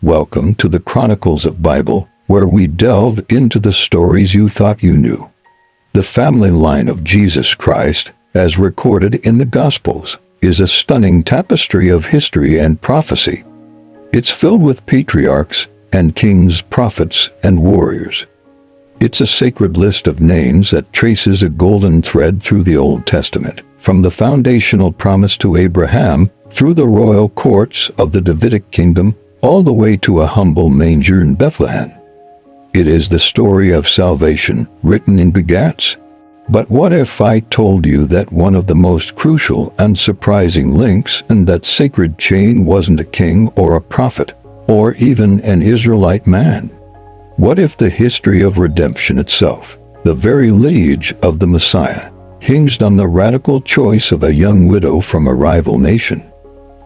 Welcome to the Chronicles of Bible, where we delve into the stories you thought you knew. The family line of Jesus Christ, as recorded in the Gospels, is a stunning tapestry of history and prophecy. It's filled with patriarchs and kings, prophets and warriors. It's a sacred list of names that traces a golden thread through the Old Testament, from the foundational promise to Abraham, through the royal courts of the Davidic kingdom, all the way to a humble manger in Bethlehem. It is the story of salvation, written in begats. But what if I told you that one of the most crucial and surprising links in that sacred chain wasn't a king or a prophet, or even an Israelite man? What if the history of redemption itself, the very lineage of the Messiah, hinged on the radical choice of a young widow from a rival nation?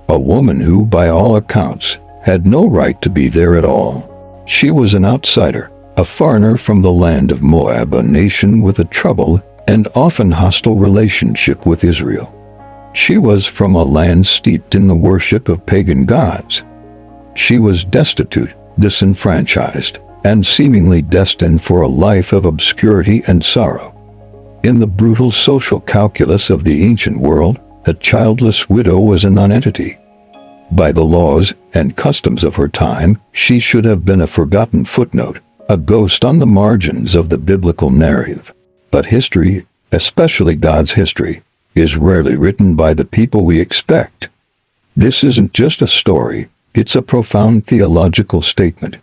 A woman who, by all accounts, had no right to be there at all. She was an outsider, a foreigner from the land of Moab, a nation with a troubled and often hostile relationship with Israel. She was from a land steeped in the worship of pagan gods. She was destitute, disenfranchised, and seemingly destined for a life of obscurity and sorrow. In the brutal social calculus of the ancient world, a childless widow was a nonentity. By the laws and customs of her time, she should have been a forgotten footnote, a ghost on the margins of the biblical narrative. But history, especially God's history, is rarely written by the people we expect. This isn't just a story, it's a profound theological statement.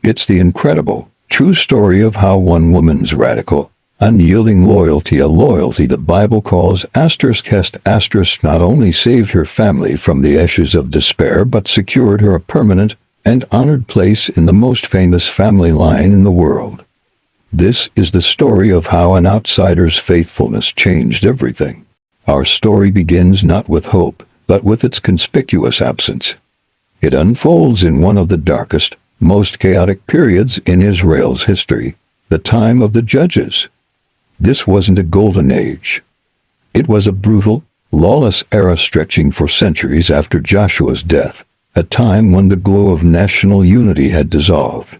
It's the incredible, true story of how one woman's radical, unyielding loyalty, a loyalty the Bible calls ***, not only saved her family from the ashes of despair but secured her a permanent and honored place in the most famous family line in the world. This is the story of how an outsider's faithfulness changed everything. Our story begins not with hope, but with its conspicuous absence. It unfolds in one of the darkest, most chaotic periods in Israel's history, the time of the Judges. This wasn't a golden age. It was a brutal, lawless era stretching for centuries after Joshua's death, a time when the glow of national unity had dissolved.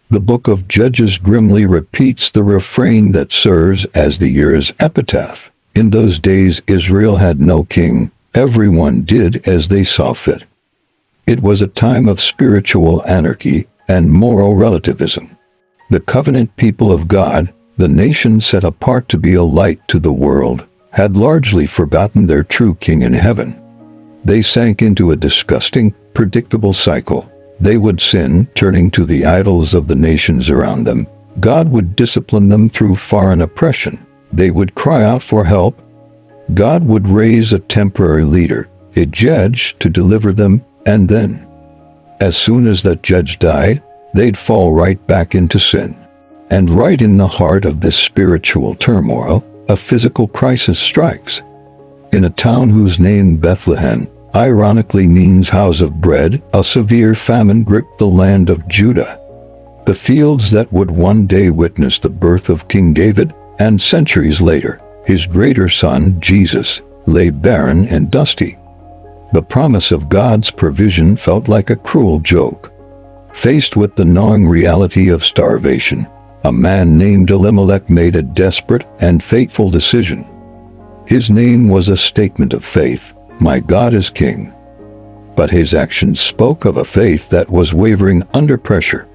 The book of Judges grimly repeats the refrain that serves as the year's epitaph. In those days Israel had no king, everyone did as they saw fit. It was a time of spiritual anarchy and moral relativism. The covenant people of God, the nation set apart to be a light to the world, had largely forgotten their true king in heaven. They sank into a disgusting, predictable cycle. They would sin, turning to the idols of the nations around them. God would discipline them through foreign oppression. They would cry out for help. God would raise a temporary leader, a judge, to deliver them, and then, as soon as that judge died, they'd fall right back into sin. And right in the heart of this spiritual turmoil, a physical crisis strikes. In a town whose name, Bethlehem, ironically means house of bread, a severe famine gripped the land of Judah. The fields that would one day witness the birth of King David, and centuries later, his greater son, Jesus, lay barren and dusty. The promise of God's provision felt like a cruel joke. Faced with the gnawing reality of starvation, a man named Elimelech made a desperate and fateful decision. His name was a statement of faith, "My God is king." But his actions spoke of a faith that was wavering under pressure.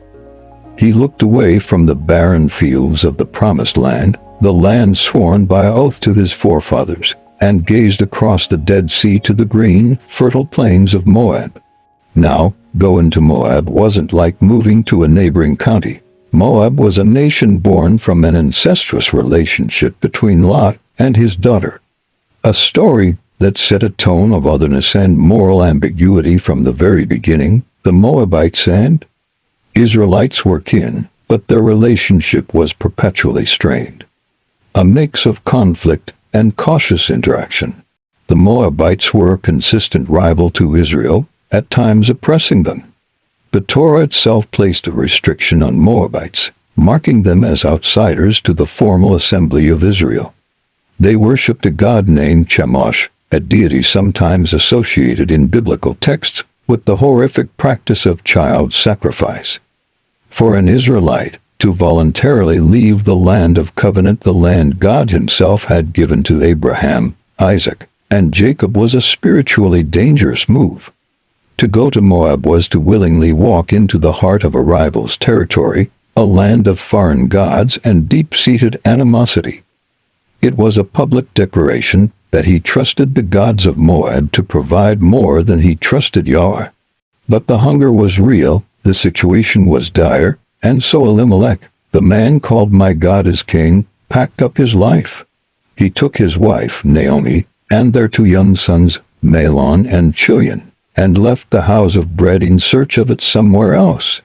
He looked away from the barren fields of the promised land, the land sworn by oath to his forefathers, and gazed across the Dead Sea to the green, fertile plains of Moab. Now, going to Moab wasn't like moving to a neighboring county. Moab was a nation born from an incestuous relationship between Lot and his daughter. A story that set a tone of otherness and moral ambiguity from the very beginning. The Moabites and Israelites were kin, but their relationship was perpetually strained. A mix of conflict and cautious interaction. The Moabites were a consistent rival to Israel, at times oppressing them. The Torah itself placed a restriction on Moabites, marking them as outsiders to the formal assembly of Israel. They worshipped a god named Chemosh, a deity sometimes associated in biblical texts with the horrific practice of child sacrifice. For an Israelite to voluntarily leave the land of covenant, the land God himself had given to Abraham, Isaac, and Jacob, was a spiritually dangerous move. To go to Moab was to willingly walk into the heart of a rival's territory, a land of foreign gods and deep-seated animosity. It was a public declaration that he trusted the gods of Moab to provide more than he trusted Yahweh. But the hunger was real, the situation was dire, and so Elimelech, the man called "My God is King," packed up his life. He took his wife, Naomi, and their 2 young sons, Mahlon and Chilion, and left the house of bread in search of it somewhere else.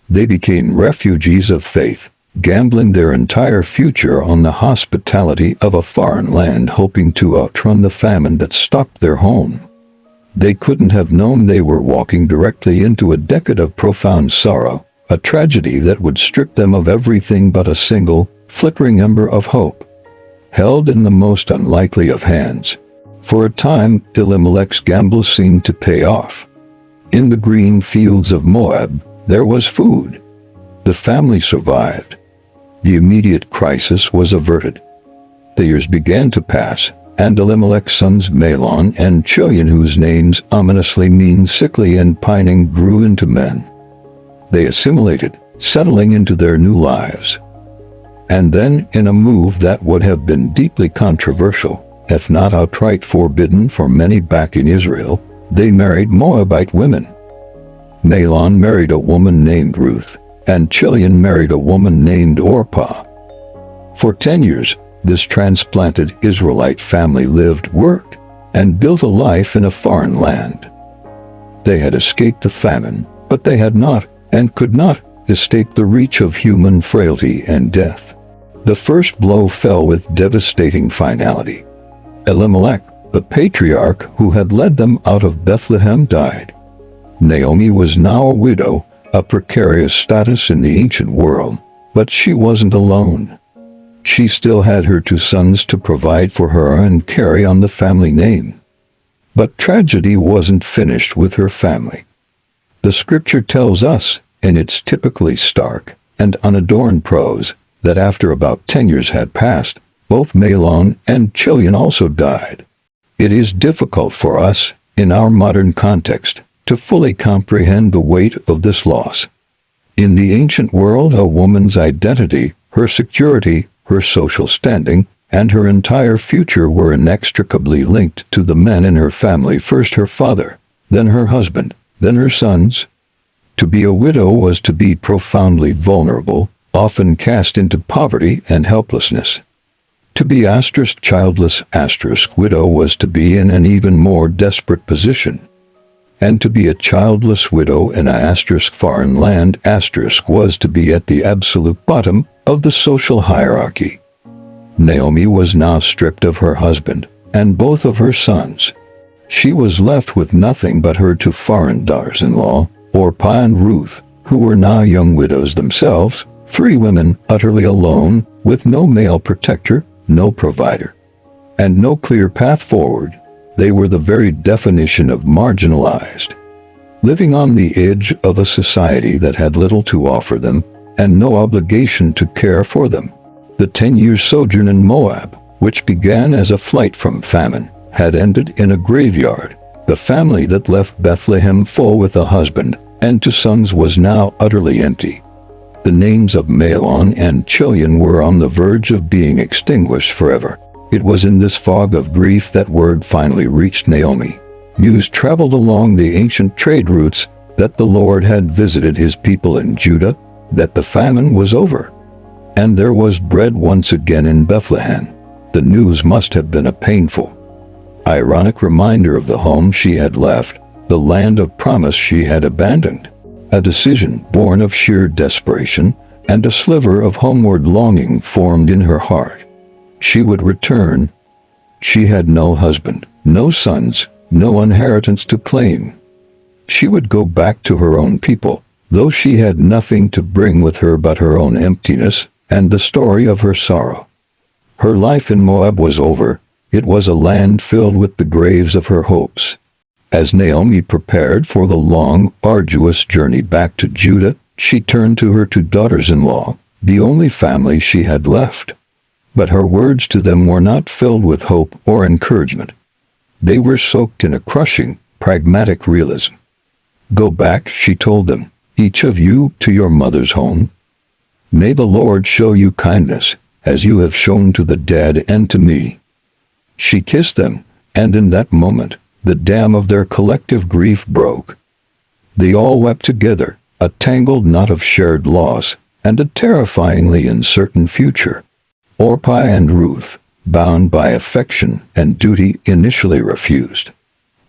They became refugees of faith, gambling their entire future on the hospitality of a foreign land, hoping to outrun the famine that stalked their home. They couldn't have known they were walking directly into a decade of profound sorrow, a tragedy that would strip them of everything but a single, flickering ember of hope. Held in the most unlikely of hands. For a time, Elimelech's gamble seemed to pay off. In the green fields of Moab, there was food. The family survived. The immediate crisis was averted. The years began to pass, and Elimelech's sons Mahlon and Chilion, whose names ominously mean sickly and pining, grew into men. They assimilated, settling into their new lives. And then, in a move that would have been deeply controversial, if not outright forbidden for many back in Israel, they married Moabite women. Mahlon married a woman named Ruth, and Chilion married a woman named Orpah. For 10 years, this transplanted Israelite family lived, worked, and built a life in a foreign land. They had escaped the famine, but they had not, and could not, escape the reach of human frailty and death. The first blow fell with devastating finality. Elimelech, the patriarch who had led them out of Bethlehem, died. Naomi was now a widow, a precarious status in the ancient world, but she wasn't alone. She still had her 2 sons to provide for her and carry on the family name. But tragedy wasn't finished with her family. The scripture tells us, in its typically stark and unadorned prose, that after about 10 years had passed, both Mahlon and Chilion also died. It is difficult for us, in our modern context, to fully comprehend the weight of this loss. In the ancient world, a woman's identity, her security, her social standing, and her entire future were inextricably linked to the men in her family, first her father, then her husband, then her sons. To be a widow was to be profoundly vulnerable, often cast into poverty and helplessness. To be childless widow was to be in an even more desperate position. And to be a childless widow in a foreign land was to be at the absolute bottom of the social hierarchy. Naomi was now stripped of her husband and both of her sons. She was left with nothing but her 2 foreign daughters-in-law, Orpah and Ruth, who were now young widows themselves, 3 women utterly alone, with no male protector, no provider, and no clear path forward. They were the very definition of marginalized, living on the edge of a society that had little to offer them and no obligation to care for them. The 10-year sojourn in Moab, which began as a flight from famine, had ended in a graveyard. The family that left Bethlehem full with a husband and 2 sons was now utterly empty. The names of Mahlon and Chilion were on the verge of being extinguished forever. It was in this fog of grief that word finally reached Naomi. News traveled along the ancient trade routes that the Lord had visited his people in Judah, that the famine was over, and there was bread once again in Bethlehem. The news must have been a painful, ironic reminder of the home she had left, the land of promise she had abandoned. A decision born of sheer desperation, and a sliver of homeward longing formed in her heart. She would return. She had no husband, no sons, no inheritance to claim. She would go back to her own people, though she had nothing to bring with her but her own emptiness and the story of her sorrow. Her life in Moab was over. It was a land filled with the graves of her hopes. As Naomi prepared for the long, arduous journey back to Judah, she turned to her two daughters-in-law, the only family she had left. But her words to them were not filled with hope or encouragement. They were soaked in a crushing, pragmatic realism. "Go back," she told them, "each of you to your mother's home. May the Lord show you kindness, as you have shown to the dead and to me." She kissed them, and in that moment, the dam of their collective grief broke. They all wept together, a tangled knot of shared loss, and a terrifyingly uncertain future. Orpah and Ruth, bound by affection and duty, initially refused.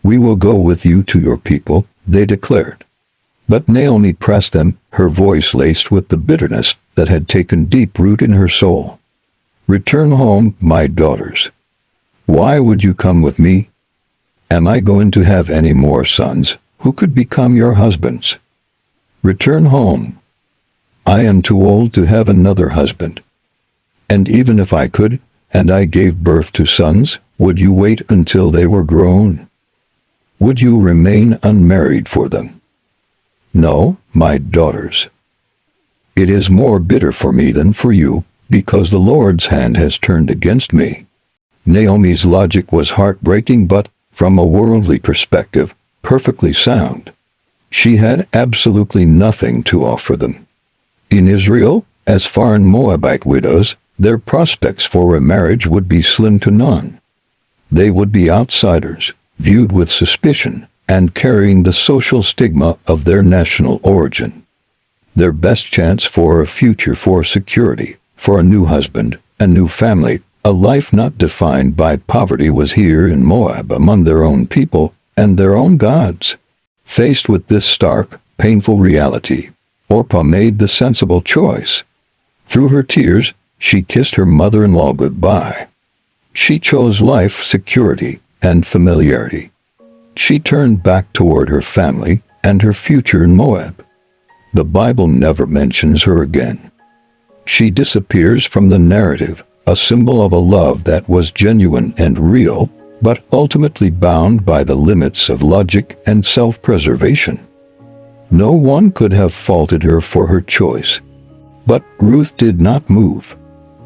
"We will go with you to your people," they declared. But Naomi pressed them, her voice laced with the bitterness that had taken deep root in her soul. "Return home, my daughters. Why would you come with me? Am I going to have any more sons who could become your husbands? Return home. I am too old to have another husband. And even if I could, and I gave birth to sons, would you wait until they were grown? Would you remain unmarried for them? No, my daughters. It is more bitter for me than for you, because the Lord's hand has turned against me." Naomi's logic was heartbreaking, but, from a worldly perspective, perfectly sound. She had absolutely nothing to offer them. In Israel, as foreign Moabite widows, their prospects for remarriage would be slim to none. They would be outsiders, viewed with suspicion, and carrying the social stigma of their national origin. Their best chance for a future, for security, for a new husband, a new family, a life not defined by poverty, was here in Moab, among their own people and their own gods. Faced with this stark, painful reality, Orpah made the sensible choice. Through her tears, she kissed her mother-in-law goodbye. She chose life, security, and familiarity. She turned back toward her family and her future in Moab. The Bible never mentions her again. She disappears from the narrative, a symbol of a love that was genuine and real, but ultimately bound by the limits of logic and self-preservation. No one could have faulted her for her choice. But Ruth did not move.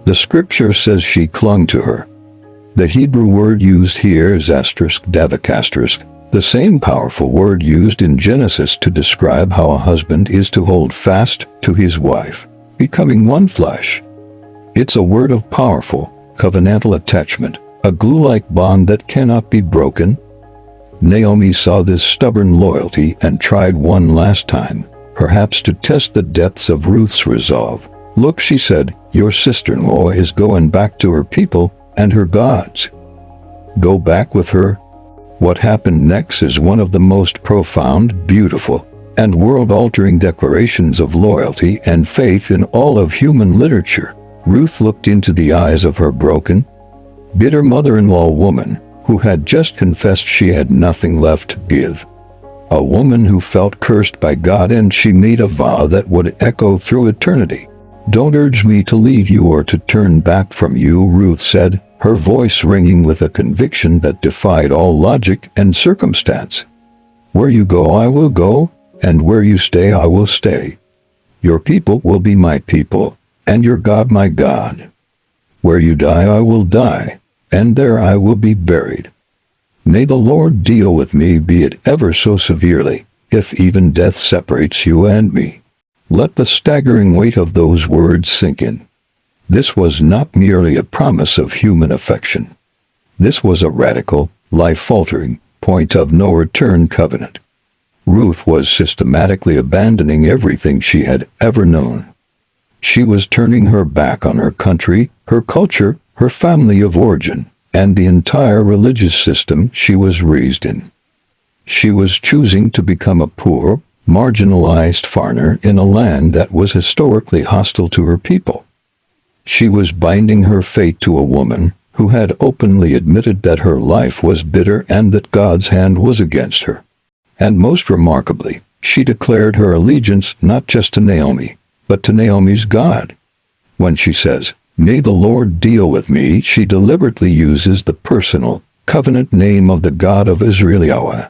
The scripture says she clung to her. The Hebrew word used here is davak, the same powerful word used in Genesis to describe how a husband is to hold fast to his wife, becoming one flesh. It's a word of powerful, covenantal attachment, a glue-like bond that cannot be broken. Naomi saw this stubborn loyalty and tried one last time, perhaps to test the depths of Ruth's resolve. "Look," she said, "your sister-in-law is going back to her people and her gods. Go back with her." What happened next is one of the most profound, beautiful, and world-altering declarations of loyalty and faith in all of human literature. Ruth looked into the eyes of her broken, bitter mother-in-law woman who had just confessed she had nothing left to give. A woman who felt cursed by God, and she made a vow that would echo through eternity. "Don't urge me to leave you or to turn back from you," Ruth said, her voice ringing with a conviction that defied all logic and circumstance. "Where you go, I will go, and where you stay, I will stay. Your people will be my people, and your God my God. Where you die, I will die, and there I will be buried. May the Lord deal with me, be it ever so severely, if even death separates you and me." Let the staggering weight of those words sink in. This was not merely a promise of human affection. This was a radical, life-altering, point-of-no-return covenant. Ruth was systematically abandoning everything she had ever known. She was turning her back on her country, her culture, her family of origin, and the entire religious system she was raised in. She was choosing to become a poor, marginalized foreigner in a land that was historically hostile to her people. She was binding her fate to a woman who had openly admitted that her life was bitter and that God's hand was against her. And most remarkably, she declared her allegiance not just to Naomi, but to Naomi's God. When she says, "May the Lord deal with me," she deliberately uses the personal, covenant name of the God of Israel, Yahweh.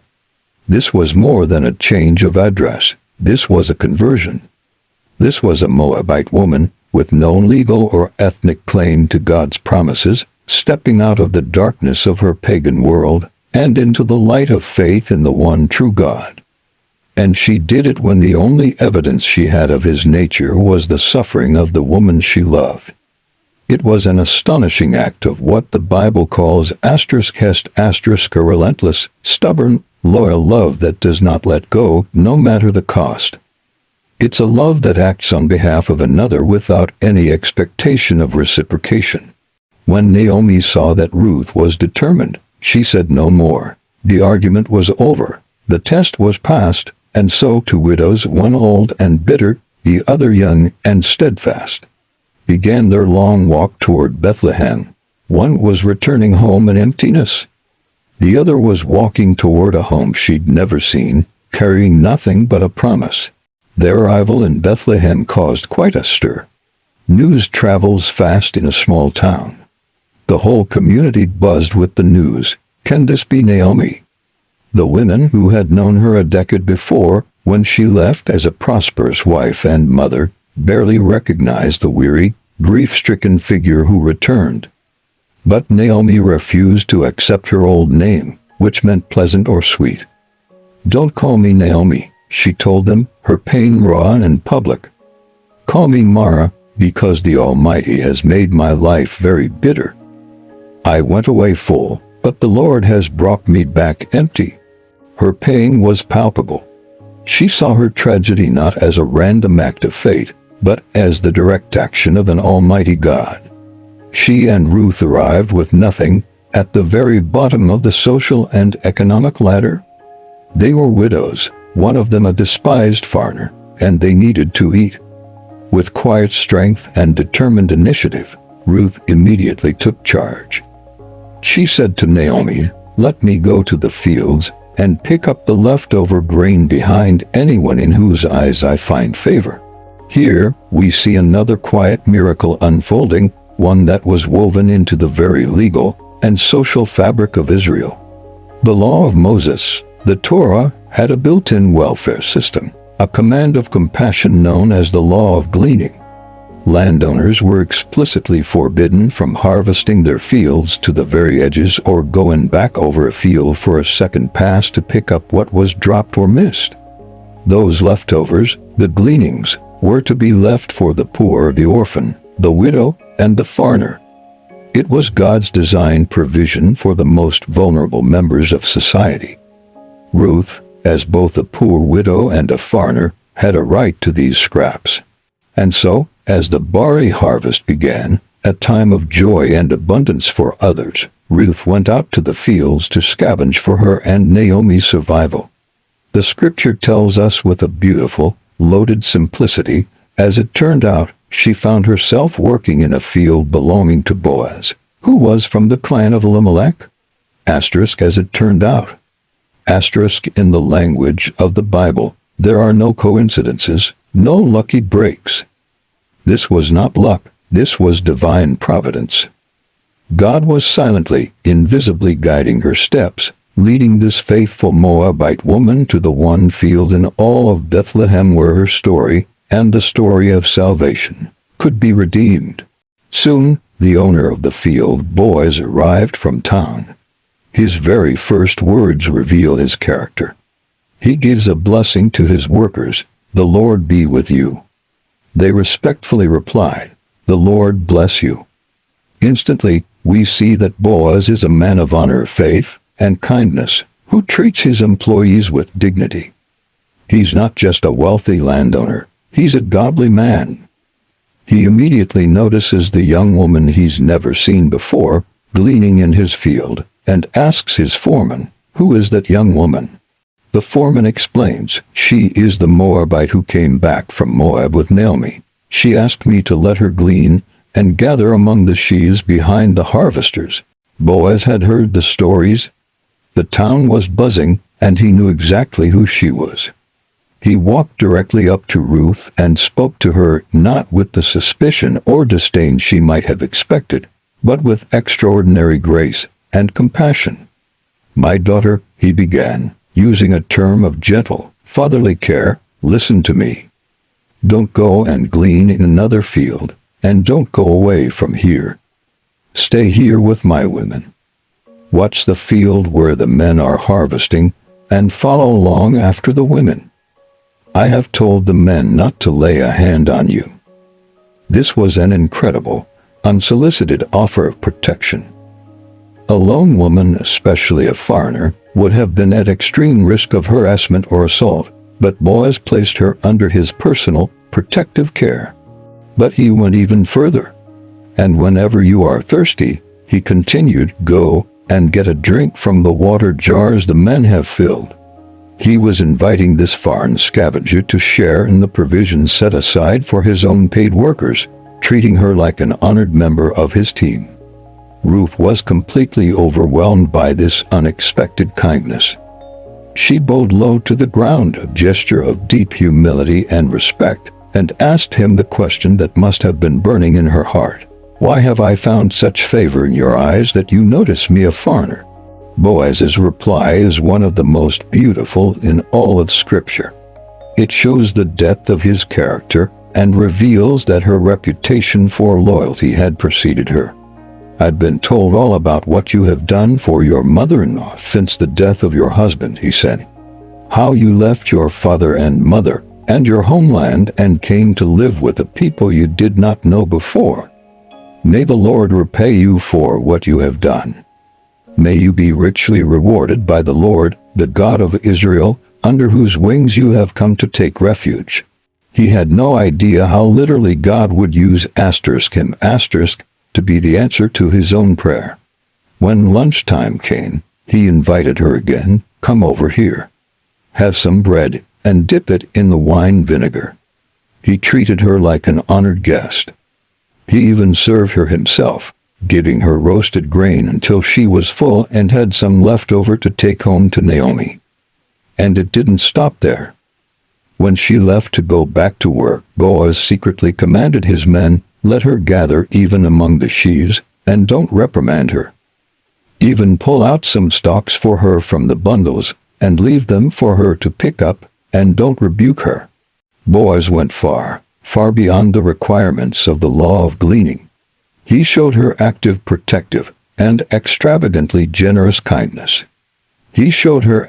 This was more than a change of address. This was a conversion. This was a Moabite woman, with no legal or ethnic claim to God's promises, stepping out of the darkness of her pagan world and into the light of faith in the one true God. And she did it when the only evidence she had of his nature was the suffering of the woman she loved. It was an astonishing act of what the Bible calls a relentless, stubborn, loyal love that does not let go, no matter the cost. It's a love that acts on behalf of another without any expectation of reciprocation. When Naomi saw that Ruth was determined, she said no more. The argument was over. The test was passed, and so two widows, one old and bitter, the other young and steadfast, began their long walk toward Bethlehem. One was returning home in emptiness. The other was walking toward a home she'd never seen, carrying nothing but a promise. Their arrival in Bethlehem caused quite a stir. News travels fast in a small town. The whole community buzzed with the news. Can this be Naomi? The women who had known her a decade before, when she left as a prosperous wife and mother, barely recognized the weary, grief-stricken figure who returned. But Naomi refused to accept her old name, which meant pleasant or sweet. "Don't call me Naomi," she told them, her pain raw and public. "Call me Mara, because the Almighty has made my life very bitter. I went away full, but the Lord has brought me back empty." Her pain was palpable. She saw her tragedy not as a random act of fate, but as the direct action of an almighty God. She and Ruth arrived with nothing, at the very bottom of the social and economic ladder. They were widows, one of them a despised foreigner, and they needed to eat. With quiet strength and determined initiative, Ruth immediately took charge. She said to Naomi, "Let me go to the fields and pick up the leftover grain behind anyone in whose eyes I find favor." Here, we see another quiet miracle unfolding, one that was woven into the very legal and social fabric of Israel. The law of Moses, the Torah, had a built-in welfare system, a command of compassion known as the law of gleaning. Landowners were explicitly forbidden from harvesting their fields to the very edges or going back over a field for a second pass to pick up what was dropped or missed. Those leftovers, the gleanings, were to be left for the poor, the orphan, the widow, and the foreigner. It was God's designed provision for the most vulnerable members of society. Ruth, as both a poor widow and a foreigner, had a right to these scraps. And so, as the barley harvest began, a time of joy and abundance for others, Ruth went out to the fields to scavenge for her and Naomi's survival. The scripture tells us with a beautiful, loaded simplicity, as it turned out, she found herself working in a field belonging to Boaz, who was from the clan of Elimelech. Asterisk as it turned out. Asterisk in the language of the Bible, there are no coincidences, no lucky breaks. This was not luck, this was divine providence. God was silently, invisibly guiding her steps, leading this faithful Moabite woman to the one field in all of Bethlehem where her story, and the story of salvation, could be redeemed. Soon, the owner of the field, Boaz, arrived from town. His very first words reveal his character. He gives a blessing to his workers, "The Lord be with you." They respectfully replied, "The Lord bless you." Instantly, we see that Boaz is a man of honor, faith, and kindness, who treats his employees with dignity. He's not just a wealthy landowner, he's a godly man. He immediately notices the young woman he's never seen before, gleaning in his field, and asks his foreman, "Who is that young woman?" The foreman explains, "She is the Moabite who came back from Moab with Naomi. She asked me to let her glean and gather among the sheaves behind the harvesters." Boaz had heard the stories. The town was buzzing, and he knew exactly who she was. He walked directly up to Ruth and spoke to her not with the suspicion or disdain she might have expected, but with extraordinary grace and compassion. "My daughter," he began, using a term of gentle, fatherly care. Listen to me. Don't go and glean in another field, and don't go away from here. Stay here with my women. Watch the field where the men are harvesting, and follow along after the women. I have told the men not to lay a hand on you." This was an incredible, unsolicited offer of protection. A lone woman, especially a foreigner, would have been at extreme risk of harassment or assault, but Boaz placed her under his personal, protective care. But he went even further. "And whenever you are thirsty," he continued, "go and get a drink from the water jars the men have filled." He was inviting this foreign scavenger to share in the provisions set aside for his own paid workers, treating her like an honored member of his team. Ruth was completely overwhelmed by this unexpected kindness. She bowed low to the ground, a gesture of deep humility and respect, and asked him the question that must have been burning in her heart. "Why have I found such favor in your eyes that you notice me a foreigner?" Boaz's reply is one of the most beautiful in all of Scripture. It shows the depth of his character and reveals that her reputation for loyalty had preceded her. "I've been told all about what you have done for your mother-in-law since the death of your husband," he said. "How you left your father and mother and your homeland and came to live with a people you did not know before. May the Lord repay you for what you have done. May you be richly rewarded by the Lord, the God of Israel, under whose wings you have come to take refuge." He had no idea how literally God would use him to be the answer to his own prayer. When lunchtime came, he invited her again. "Come over here. Have some bread and dip it in the wine vinegar." He treated her like an honored guest. He even served her himself, giving her roasted grain until she was full and had some left over to take home to Naomi. And it didn't stop there. When she left to go back to work, Boaz secretly commanded his men, "Let her gather even among the sheaves, and don't reprimand her. Even pull out some stalks for her from the bundles, and leave them for her to pick up, and don't rebuke her." Boaz went far, far beyond the requirements of the law of gleaning. He showed her active, protective, and extravagantly generous kindness. He showed her ***.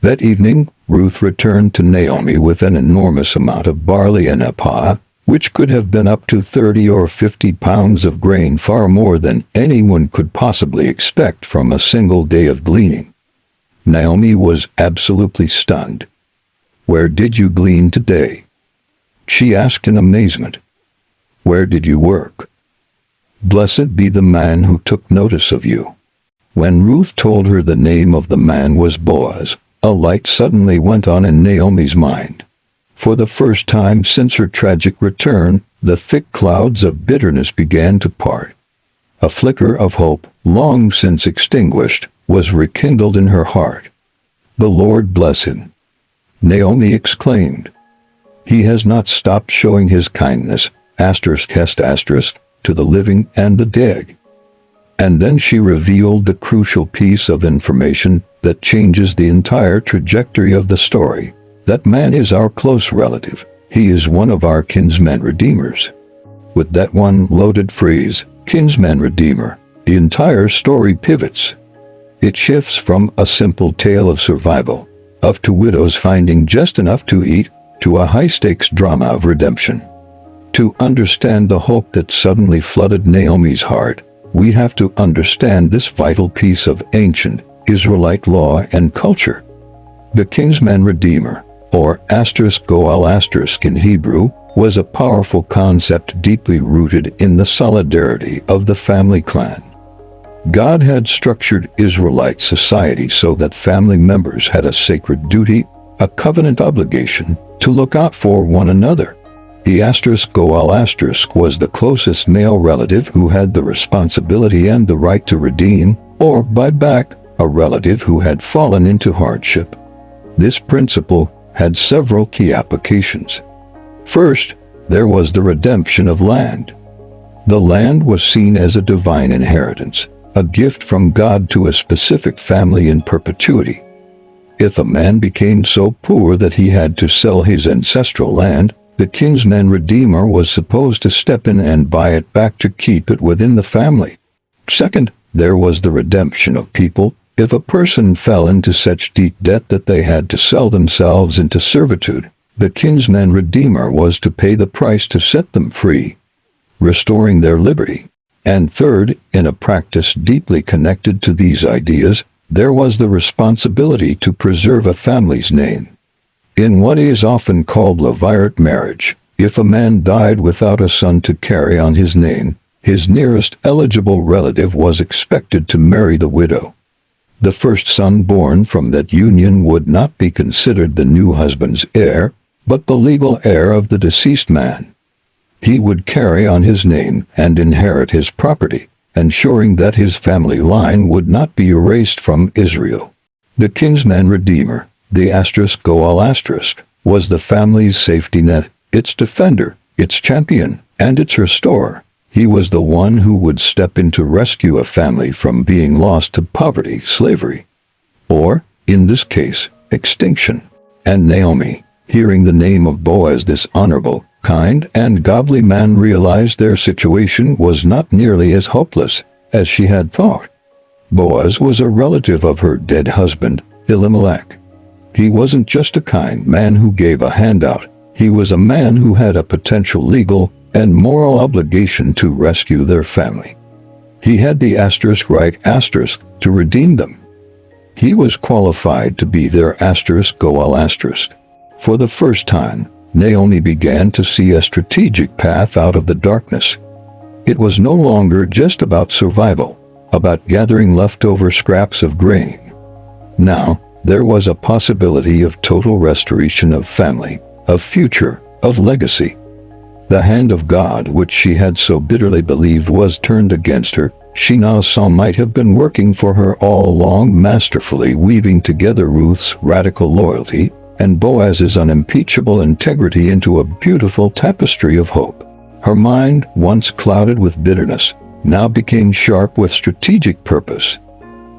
That evening, Ruth returned to Naomi with an enormous amount of barley and ephah, which could have been up to 30 or 50 pounds of grain, far more than anyone could possibly expect from a single day of gleaning. Naomi was absolutely stunned. "Where did you glean today?" she asked in amazement. "Where did you work? Blessed be the man who took notice of you." When Ruth told her the name of the man was Boaz, a light suddenly went on in Naomi's mind. For the first time since her tragic return, the thick clouds of bitterness began to part. A flicker of hope, long since extinguished, was rekindled in her heart. "The Lord bless him," Naomi exclaimed. "He has not stopped showing his kindness, to the living and the dead." And then she revealed the crucial piece of information that changes the entire trajectory of the story. That man is our close relative. He is one of our kinsman-redeemers. With that one loaded phrase, kinsman-redeemer, the entire story pivots. It shifts from a simple tale of survival, of two widows finding just enough to eat, to a high-stakes drama of redemption. To understand the hope that suddenly flooded Naomi's heart, we have to understand this vital piece of ancient Israelite law and culture. The kinsman-redeemer, or **Goal** in Hebrew, was a powerful concept deeply rooted in the solidarity of the family clan. God had structured Israelite society so that family members had a sacred duty, a covenant obligation, to look out for one another. The **Goal** was the closest male relative who had the responsibility and the right to redeem, or buy back, a relative who had fallen into hardship. This principle had several key applications. First, there was the redemption of land. The land was seen as a divine inheritance, a gift from God to a specific family in perpetuity. If a man became so poor that he had to sell his ancestral land, the kinsman-redeemer was supposed to step in and buy it back to keep it within the family. Second, there was the redemption of people. If a person fell into such deep debt that they had to sell themselves into servitude, the kinsman-redeemer was to pay the price to set them free, restoring their liberty. And third, in a practice deeply connected to these ideas, there was the responsibility to preserve a family's name. In what is often called levirate marriage, if a man died without a son to carry on his name, his nearest eligible relative was expected to marry the widow. The first son born from that union would not be considered the new husband's heir, but the legal heir of the deceased man. He would carry on his name and inherit his property, ensuring that his family line would not be erased from Israel. The kinsman-redeemer, the **, was the family's safety net, its defender, its champion, and its restorer. He was the one who would step in to rescue a family from being lost to poverty, slavery, or, in this case, extinction. And Naomi, hearing the name of Boaz, this honorable, kind, and godly man, realized their situation was not nearly as hopeless as she had thought. Boaz was a relative of her dead husband, Elimelech. He wasn't just a kind man who gave a handout. He was a man who had a potential legal and moral obligation to rescue their family. He had the *, to redeem them. He was qualified to be their *. For the first time, Naomi began to see a strategic path out of the darkness. It was no longer just about survival, about gathering leftover scraps of grain. Now, there was a possibility of total restoration of family, of future, of legacy. The hand of God, which she had so bitterly believed was turned against her, she now saw might have been working for her all along, masterfully weaving together Ruth's radical loyalty and Boaz's unimpeachable integrity into a beautiful tapestry of hope. Her mind, once clouded with bitterness, now became sharp with strategic purpose.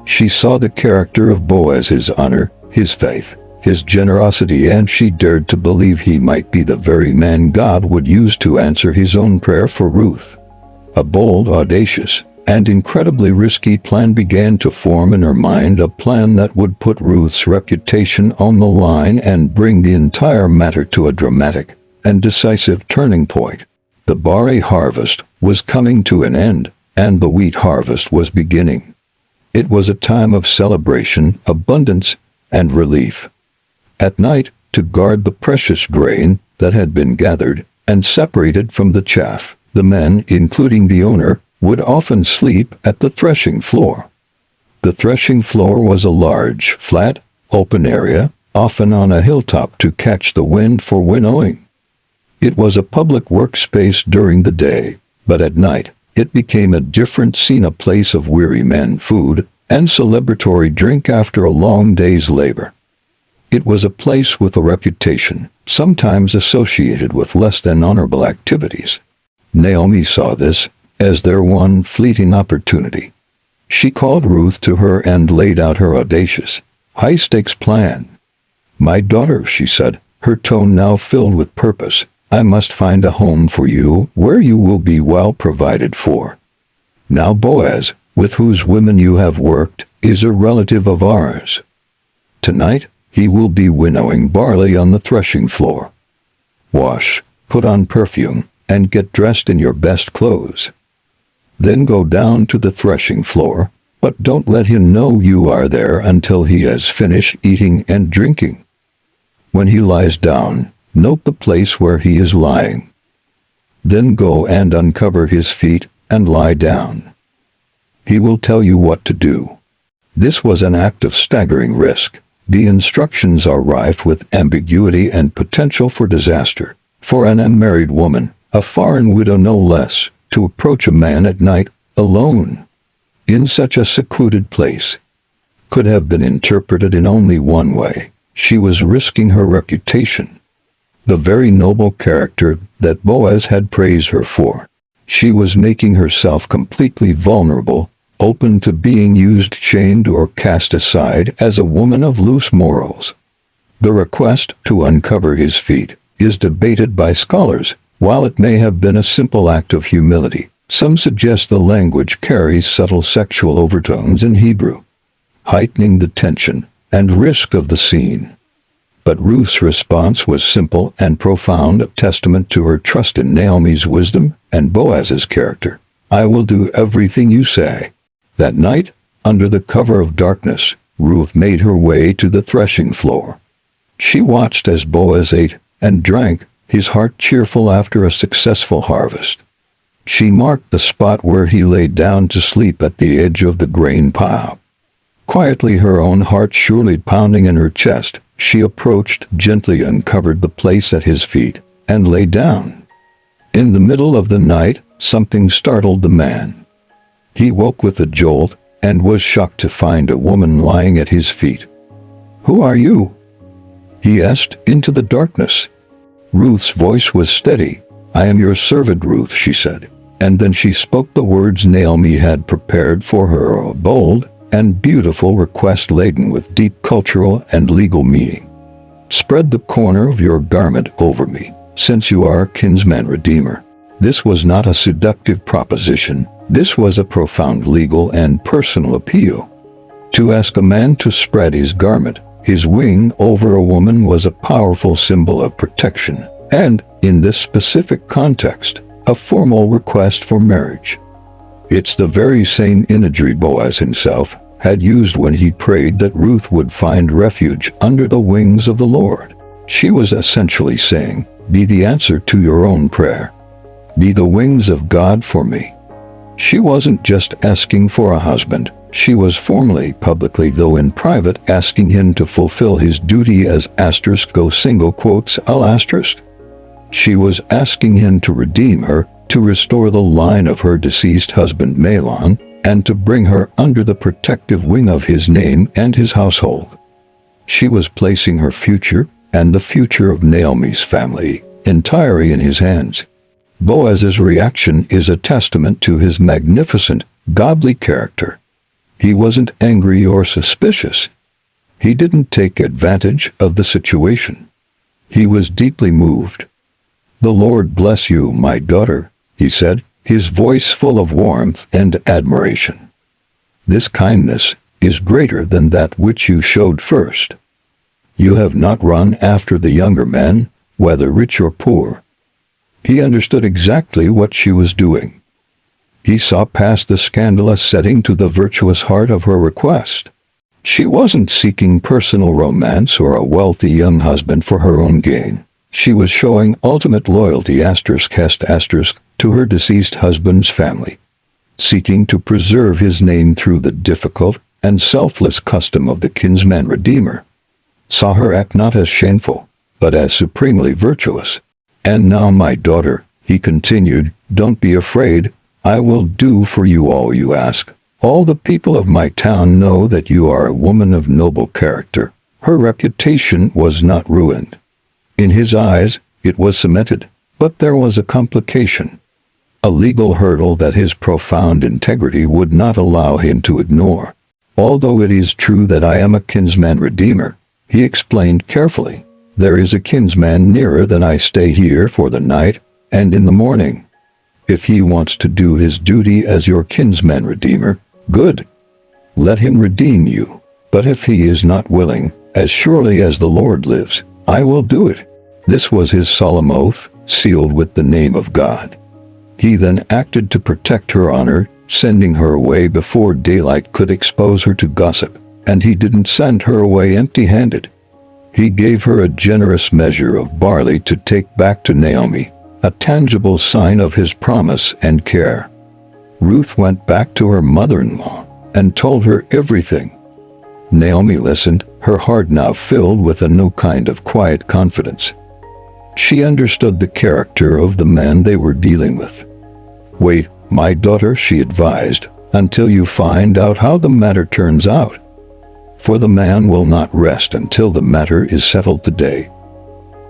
She saw the character of Boaz, his honor, his faith, his generosity, and she dared to believe he might be the very man God would use to answer his own prayer for Ruth. A bold, audacious, and incredibly risky plan began to form in her mind, a plan that would put Ruth's reputation on the line and bring the entire matter to a dramatic and decisive turning point. The barley harvest was coming to an end, and the wheat harvest was beginning. It was a time of celebration, abundance, and relief. At night, to guard the precious grain that had been gathered and separated from the chaff, the men, including the owner, would often sleep at the threshing floor. The threshing floor was a large, flat, open area, often on a hilltop to catch the wind for winnowing. It was a public workspace during the day, but at night, it became a different scene, a place of weary men, food, and celebratory drink after a long day's labor. It was a place with a reputation, sometimes associated with less than honorable activities. Naomi saw this as their one fleeting opportunity. She called Ruth to her and laid out her audacious, high-stakes plan. "My daughter," she said, her tone now filled with purpose, "I must find a home for you where you will be well provided for. Now Boaz, with whose women you have worked, is a relative of ours. Tonight, he will be winnowing barley on the threshing floor. Wash, put on perfume, and get dressed in your best clothes. Then go down to the threshing floor, but don't let him know you are there until he has finished eating and drinking. When he lies down, note the place where he is lying. Then go and uncover his feet and lie down. He will tell you what to do." This was an act of staggering risk. The instructions are rife with ambiguity and potential for disaster. For an unmarried woman, a foreign widow no less, to approach a man at night, alone, in such a secluded place, could have been interpreted in only one way. She was risking her reputation, the very noble character that Boaz had praised her for. She was making herself completely vulnerable open to being used, chained, or cast aside as a woman of loose morals. The request to uncover his feet is debated by scholars. While it may have been a simple act of humility, some suggest the language carries subtle sexual overtones in Hebrew, heightening the tension and risk of the scene. But Ruth's response was simple and profound, a testament to her trust in Naomi's wisdom and Boaz's character. "I will do everything you say." That night, under the cover of darkness, Ruth made her way to the threshing floor. She watched as Boaz ate and drank, his heart cheerful after a successful harvest. She marked the spot where he lay down to sleep at the edge of the grain pile. Quietly, her own heart surely pounding in her chest, she approached, gently uncovered the place at his feet, and lay down. In the middle of the night, something startled the man. He woke with a jolt and was shocked to find a woman lying at his feet. "Who are you?" he asked into the darkness. Ruth's voice was steady. "I am your servant, Ruth," she said. And then she spoke the words Naomi had prepared for her, a bold and beautiful request laden with deep cultural and legal meaning. "Spread the corner of your garment over me, since you are a kinsman-redeemer." This was not a seductive proposition. This was a profound legal and personal appeal. To ask a man to spread his garment, his wing, over a woman was a powerful symbol of protection, and, in this specific context, a formal request for marriage. It's the very same imagery Boaz himself had used when he prayed that Ruth would find refuge under the wings of the Lord. She was essentially saying, "Be the answer to your own prayer. Be the wings of God for me." She wasn't just asking for a husband. She was formally, publicly, though in private, asking him to fulfill his duty as *go single quotes al*. She was asking him to redeem her, to restore the line of her deceased husband Mahlon, and to bring her under the protective wing of his name and his household. She was placing her future, and the future of Naomi's family, entirely in his hands. Boaz's reaction is a testament to his magnificent, godly character. He wasn't angry or suspicious. He didn't take advantage of the situation. He was deeply moved. "The Lord bless you, my daughter," he said, his voice full of warmth and admiration. "This kindness is greater than that which you showed first. You have not run after the younger men, whether rich or poor." He understood exactly what she was doing. He saw past the scandalous setting to the virtuous heart of her request. She wasn't seeking personal romance or a wealthy young husband for her own gain. She was showing ultimate loyalty to her deceased husband's family, seeking to preserve his name through the difficult and selfless custom of the kinsman-redeemer. Saw her act not as shameful, but as supremely virtuous. "And now, my daughter," he continued, "don't be afraid. I will do for you all you ask. All the people of my town know that you are a woman of noble character." Her reputation was not ruined. In his eyes, it was cemented, but there was a complication, a legal hurdle that his profound integrity would not allow him to ignore. "Although it is true that I am a kinsman-redeemer," he explained carefully, "there is a kinsman nearer than I. Stay here for the night, and in the morning, if he wants to do his duty as your kinsman-redeemer, good. Let him redeem you. But if he is not willing, as surely as the Lord lives, I will do it." This was his solemn oath, sealed with the name of God. He then acted to protect her honor, sending her away before daylight could expose her to gossip, and he didn't send her away empty-handed. He gave her a generous measure of barley to take back to Naomi, a tangible sign of his promise and care. Ruth went back to her mother-in-law and told her everything. Naomi listened, her heart now filled with a new kind of quiet confidence. She understood the character of the man they were dealing with. "Wait, my daughter," she advised, "until you find out how the matter turns out. For the man will not rest until the matter is settled today."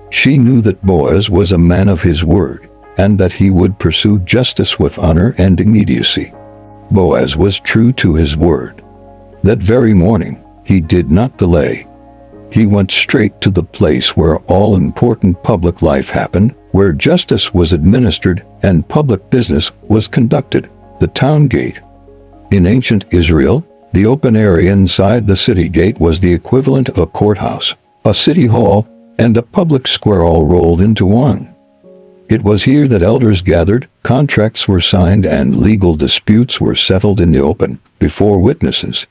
She knew that Boaz was a man of his word, and that he would pursue justice with honor and immediacy. Boaz was true to his word. That very morning, he did not delay. He went straight to the place where all important public life happened, where justice was administered and public business was conducted, the town gate. In ancient Israel, the open area inside the city gate was the equivalent of a courthouse, a city hall, and a public square all rolled into one. It was here that elders gathered, contracts were signed, and legal disputes were settled in the open, before witnesses.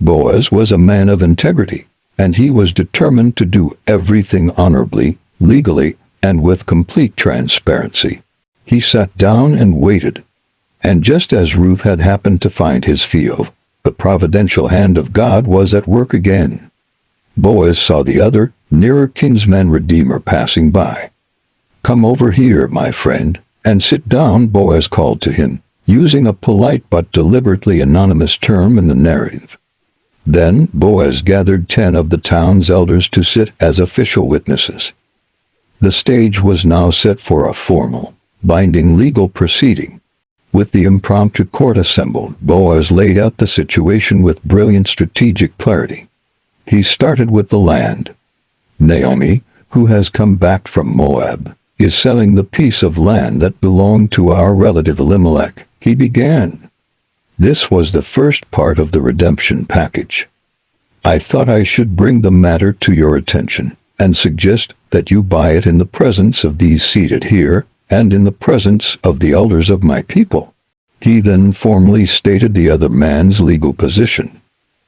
Boaz was a man of integrity, and he was determined to do everything honorably, legally, and with complete transparency. He sat down and waited. And just as Ruth had happened to find his field, the providential hand of God was at work again. Boaz saw the other, nearer kinsman-redeemer passing by. "Come over here, my friend, and sit down," Boaz called to him, using a polite but deliberately anonymous term in the narrative. Then Boaz gathered 10 of the town's elders to sit as official witnesses. The stage was now set for a formal, binding legal proceeding. With the impromptu court assembled, Boaz laid out the situation with brilliant strategic clarity. He started with the land. "Naomi, who has come back from Moab, is selling the piece of land that belonged to our relative Elimelech," he began. This was the first part of the redemption package. "I thought I should bring the matter to your attention and suggest that you buy it in the presence of these seated here and in the presence of the elders of my people." He then formally stated the other man's legal position.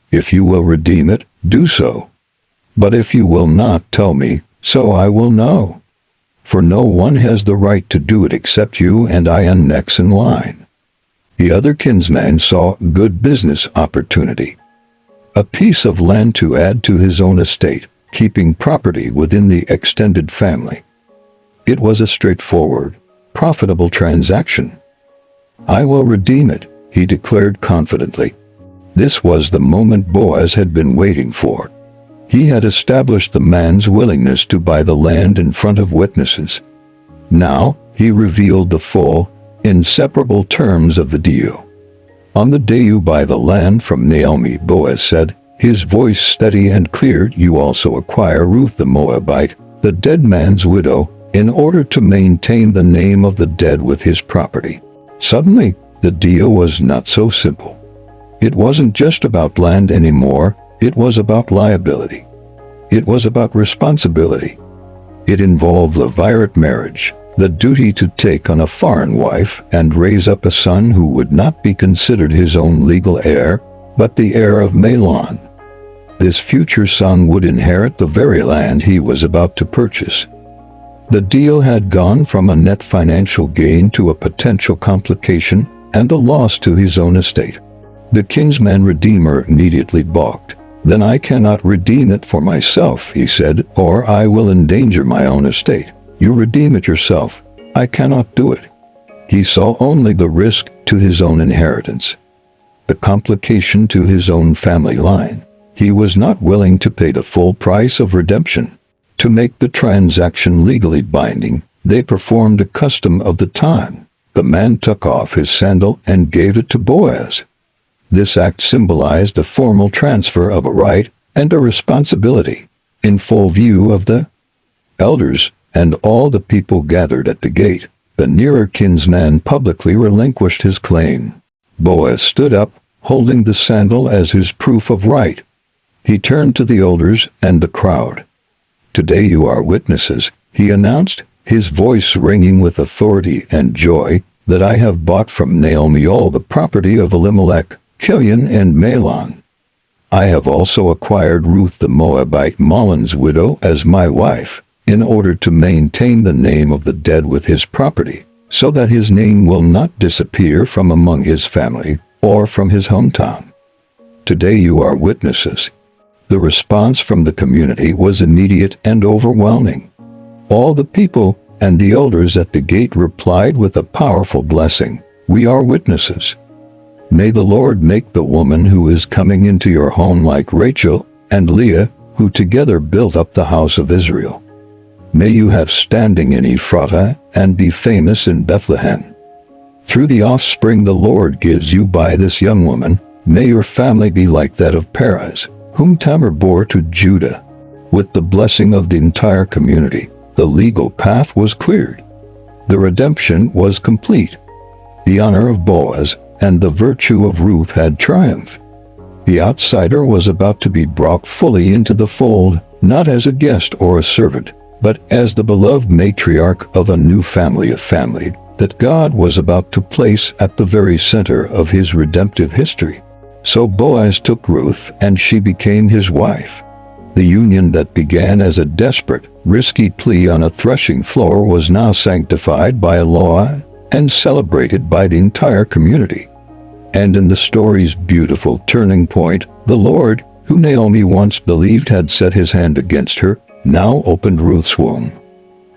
"If you will redeem it, do so. But if you will not, tell me, so I will know. For no one has the right to do it except you, and I am next in line." The other kinsman saw good business opportunity. A piece of land to add to his own estate, keeping property within the extended family. It was a straightforward, profitable transaction. "I will redeem it," he declared confidently. This was the moment Boaz had been waiting for. He had established the man's willingness to buy the land in front of witnesses. Now, he revealed the full, inseparable terms of the deal. "On the day you buy the land from Naomi," Boaz said, his voice steady and clear, "you also acquire Ruth the Moabite, the dead man's widow, in order to maintain the name of the dead with his property." Suddenly, the deal was not so simple. It wasn't just about land anymore, it was about liability. It was about responsibility. It involved levirate marriage, the duty to take on a foreign wife and raise up a son who would not be considered his own legal heir, but the heir of Mahlon. This future son would inherit the very land he was about to purchase. The deal had gone from a net financial gain to a potential complication and a loss to his own estate. The kinsman-redeemer immediately balked. "Then I cannot redeem it for myself," he said, "or I will endanger my own estate. You redeem it yourself. I cannot do it." He saw only the risk to his own inheritance, the complication to his own family line. He was not willing to pay the full price of redemption. To make the transaction legally binding, they performed a custom of the time. The man took off his sandal and gave it to Boaz. This act symbolized a formal transfer of a right and a responsibility, in full view of the elders and all the people gathered at the gate. The nearer kinsman publicly relinquished his claim. Boaz stood up, holding the sandal as his proof of right. He turned to the elders and the crowd. "Today you are witnesses," he announced, his voice ringing with authority and joy, "that I have bought from Naomi all the property of Elimelech, Chilion, and Mahlon. I have also acquired Ruth the Moabite, Mahlon's widow, as my wife, in order to maintain the name of the dead with his property, so that his name will not disappear from among his family or from his hometown. Today you are witnesses." The response from the community was immediate and overwhelming. All the people and the elders at the gate replied with a powerful blessing. "We are witnesses. May the Lord make the woman who is coming into your home like Rachel and Leah, who together built up the house of Israel. May you have standing in Ephratah and be famous in Bethlehem. Through the offspring the Lord gives you by this young woman, may your family be like that of Perez, whom Tamar bore to Judah. With the blessing of the entire community, the legal path was cleared. The redemption was complete. The honor of Boaz and the virtue of Ruth had triumphed. The outsider was about to be brought fully into the fold, not as a guest or a servant, but as the beloved matriarch of a new family of family that God was about to place at the very center of his redemptive history. So Boaz took Ruth, and she became his wife. The union that began as a desperate, risky plea on a threshing floor was now sanctified by a law and celebrated by the entire community. And in the story's beautiful turning point, the Lord, who Naomi once believed had set his hand against her, now opened Ruth's womb.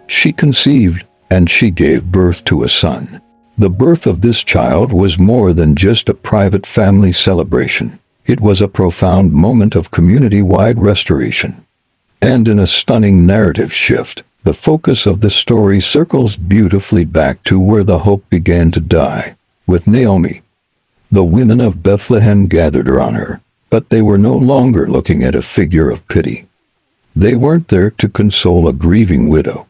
She conceived, and she gave birth to a son. The birth of this child was more than just a private family celebration. It was a profound moment of community-wide restoration. And in a stunning narrative shift, the focus of the story circles beautifully back to where the hope began to die, with Naomi. The women of Bethlehem gathered around her, but they were no longer looking at a figure of pity. They weren't there to console a grieving widow.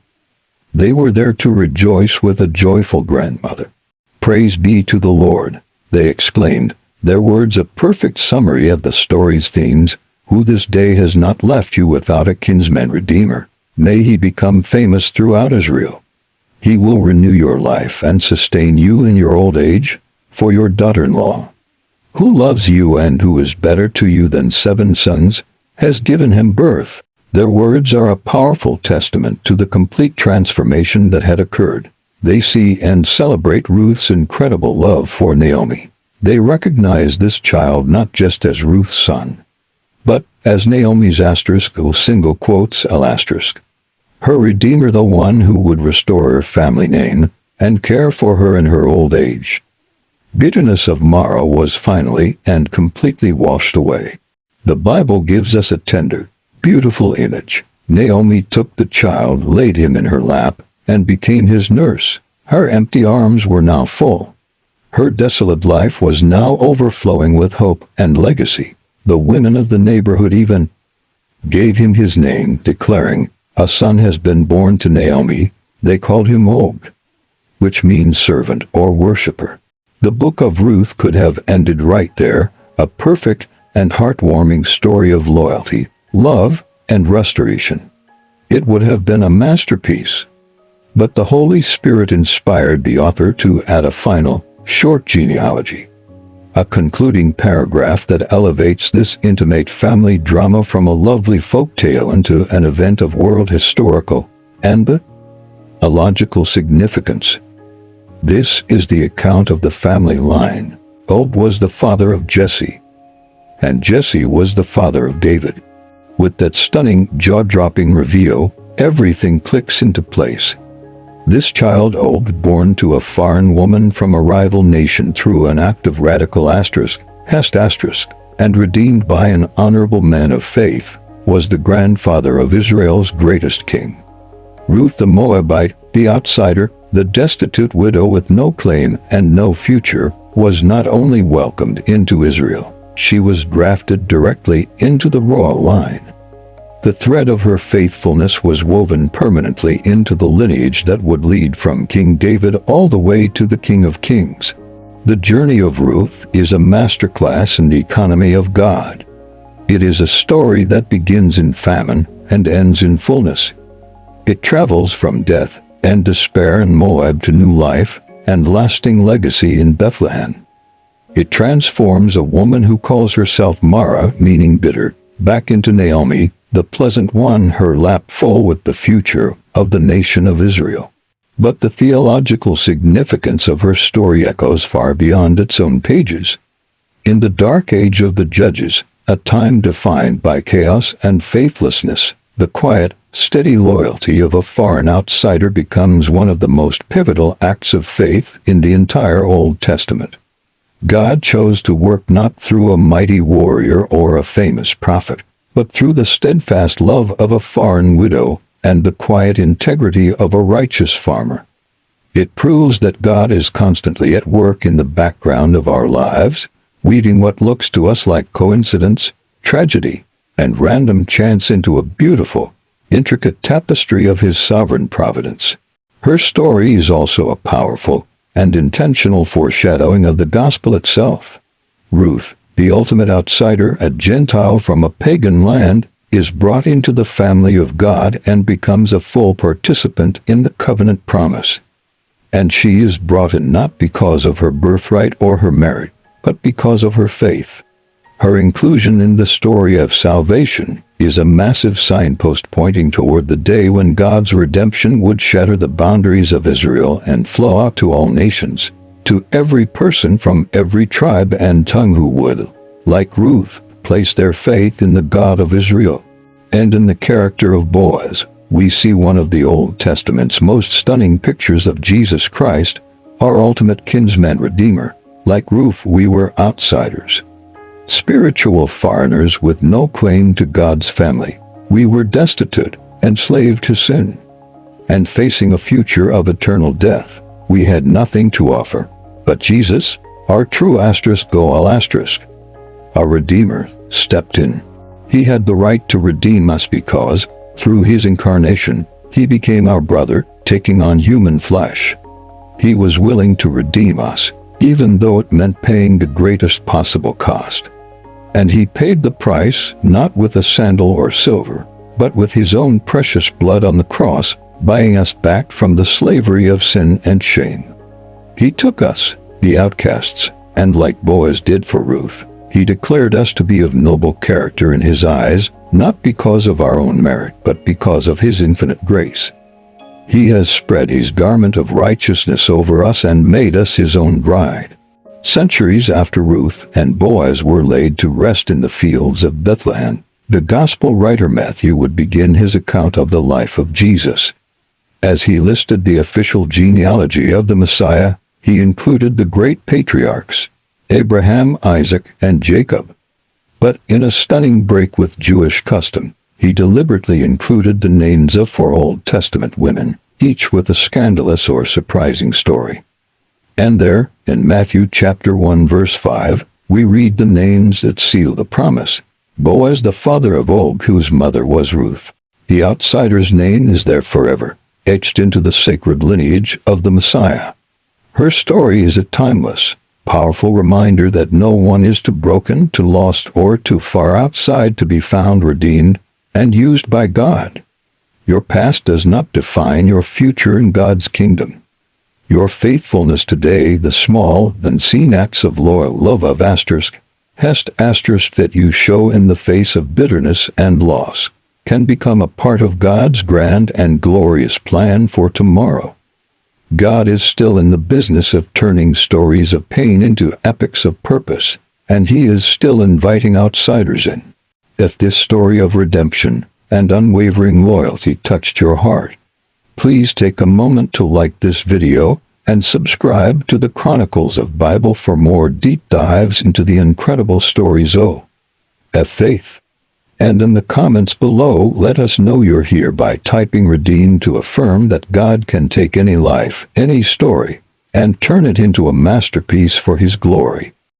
They were there to rejoice with a joyful grandmother. "Praise be to the Lord," they exclaimed, their words a perfect summary of the story's themes. "Who this day has not left you without a kinsman-redeemer. May he become famous throughout Israel. He will renew your life and sustain you in your old age, for your daughter-in-law, who loves you and who is better to you than 7 sons, has given him birth." Their words are a powerful testament to the complete transformation that had occurred. They see and celebrate Ruth's incredible love for Naomi. They recognize this child not just as Ruth's son, but as Naomi's single quotes asterisk, her Redeemer, the one who would restore her family name and care for her in her old age. Bitterness of Mara was finally and completely washed away. The Bible gives us a tender, beautiful image. Naomi took the child, laid him in her lap, and became his nurse. Her empty arms were now full. Her desolate life was now overflowing with hope and legacy. The women of the neighborhood even gave him his name, declaring, "A son has been born to Naomi." They called him Obed, which means servant or worshiper. The book of Ruth could have ended right there, a perfect and heartwarming story of loyalty, love, and restoration. It would have been a masterpiece. But the Holy Spirit inspired the author to add a final, short genealogy, a concluding paragraph that elevates this intimate family drama from a lovely folk tale into an event of world historical and a logical significance. This is the account of the family line. Obed was the father of Jesse, and Jesse was the father of David. With that stunning, jaw-dropping reveal, everything clicks into place. This child, Obed, born to a foreign woman from a rival nation through an act of radical Hesed, and redeemed by an honorable man of faith, was the grandfather of Israel's greatest king. Ruth the Moabite, the outsider, the destitute widow with no claim and no future, was not only welcomed into Israel, she was drafted directly into the royal line. The thread of her faithfulness was woven permanently into the lineage that would lead from King David all the way to the King of Kings. The journey of Ruth is a masterclass in the economy of God. It is a story that begins in famine and ends in fullness. It travels from death and despair in Moab to new life and lasting legacy in Bethlehem. It transforms a woman who calls herself Mara, meaning bitter, back into Naomi, the pleasant one, her lap full with the future of the nation of Israel. But the theological significance of her story echoes far beyond its own pages. In the dark age of the Judges, a time defined by chaos and faithlessness, the quiet, steady loyalty of a foreign outsider becomes one of the most pivotal acts of faith in the entire Old Testament. God chose to work not through a mighty warrior or a famous prophet, but through the steadfast love of a foreign widow and the quiet integrity of a righteous farmer. It proves that God is constantly at work in the background of our lives, weaving what looks to us like coincidence, tragedy, and random chance into a beautiful, intricate tapestry of His sovereign providence. Her story is also a powerful and intentional foreshadowing of the gospel itself. Ruth, the ultimate outsider, a Gentile from a pagan land, is brought into the family of God and becomes a full participant in the covenant promise. And she is brought in not because of her birthright or her merit, but because of her faith. Her inclusion in the story of salvation is a massive signpost pointing toward the day when God's redemption would shatter the boundaries of Israel and flow out to all nations, to every person from every tribe and tongue who would, like Ruth, place their faith in the God of Israel. And in the character of Boaz, we see one of the Old Testament's most stunning pictures of Jesus Christ, our ultimate kinsman-redeemer. Like Ruth, we were outsiders, spiritual foreigners with no claim to God's family. We were destitute, enslaved to sin, and facing a future of eternal death. We had nothing to offer. But Jesus, our true our Redeemer, stepped in. He had the right to redeem us because, through His incarnation, He became our brother, taking on human flesh. He was willing to redeem us, even though it meant paying the greatest possible cost. And He paid the price, not with a sandal or silver, but with His own precious blood on the cross, buying us back from the slavery of sin and shame. He took us, the outcasts, and like Boaz did for Ruth, He declared us to be of noble character in His eyes, not because of our own merit, but because of His infinite grace. He has spread His garment of righteousness over us and made us His own bride. Centuries after Ruth and Boaz were laid to rest in the fields of Bethlehem, the Gospel writer Matthew would begin his account of the life of Jesus. As he listed the official genealogy of the Messiah, he included the great patriarchs, Abraham, Isaac, and Jacob. But in a stunning break with Jewish custom, he deliberately included the names of 4 Old Testament women, each with a scandalous or surprising story. And there, in Matthew chapter 1 verse 5, we read the names that seal the promise. Boaz, the father of Og, whose mother was Ruth. The outsider's name is there forever, etched into the sacred lineage of the Messiah. Her story is a timeless, powerful reminder that no one is too broken, too lost, or too far outside to be found redeemed and used by God. Your past does not define your future in God's kingdom. Your faithfulness today, the small, unseen acts of loyal love of Hesed that you show in the face of bitterness and loss, can become a part of God's grand and glorious plan for tomorrow. God is still in the business of turning stories of pain into epics of purpose, and He is still inviting outsiders in. If this story of redemption and unwavering loyalty touched your heart, please take a moment to like this video and subscribe to the Chronicles of Bible for more deep dives into the incredible stories of faith. And in the comments below, let us know you're here by typing redeemed to affirm that God can take any life, any story, and turn it into a masterpiece for His glory.